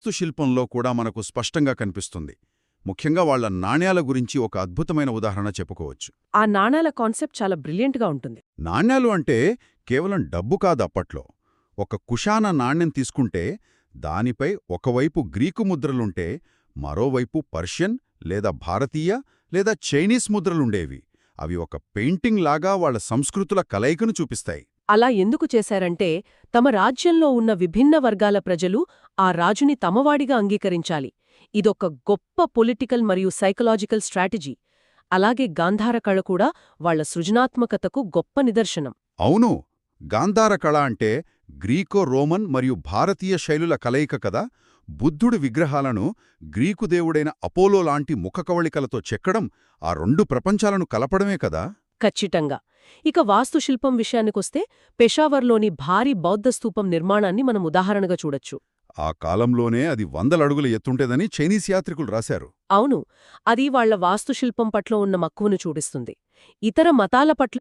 వాస్తుశిల్పంలో కూడా మనకు స్పష్టంగా కనిపిస్తుంది. ముఖ్యంగా వాళ్ళ నాణ్యాల గురించి ఒక అద్భుతమైన ఉదాహరణ చెప్పుకోవచ్చు. ఆ నాణాల కాన్సెప్ట్ చాలా బ్రిలియంట్గా ఉంటుంది. నాణ్యాలు అంటే కేవలం డబ్బు కాదు అప్పట్లో. ఒక కుషాన నాణ్యం తీసుకుంటే దానిపై ఒకవైపు గ్రీకు ముద్రలుంటే మరోవైపు పర్షియన్ లేదా భారతీయ లేదా చైనీస్ ముద్రలుండేవి. అవి ఒక పెయింటింగ్ లాగా వాళ్ళ సంస్కృతుల కలయికను చూపిస్తాయి. అలా ఎందుకు చేశారంటే తమ రాజ్యంలో ఉన్న విభిన్న వర్గాల ప్రజలు ఆ రాజుని తమవాడిగా అంగీకరించాలి. ఇదొక గొప్ప పొలిటికల్ మరియు సైకలాజికల్ స్ట్రాటజీ. అలాగే గాంధార కళ కూడా వాళ్ల సృజనాత్మకతకు గొప్ప నిదర్శనం. అవును, గాంధార కళ అంటే గ్రీకో రోమన్ మరియు భారతీయ శైలుల కలయిక కదా. బుద్ధుడి విగ్రహాలను గ్రీకు దేవుడైన అపోలో లాంటి ముఖకవళికలతో చెక్కడం ఆ రెండు ప్రపంచాలను కలపడమే కదా. ఖచ్చితంగా. ఇక వాస్తుశిల్పం విషయానికొస్తే పెషావర్లోని భారీ బౌద్ధ స్తూపం నిర్మాణాన్ని మనం ఉదాహరణగా చూడొచ్చు. ఆ కాలంలోనే అది 100 అడుగుల ఎత్తుంటేదని చైనీస్ యాత్రికులు రాశారు. అవును, అది వాళ్ల వాస్తుశిల్పం పట్ల ఉన్న మక్కువను చూపిస్తుంది. ఇతర మతాల పట్ల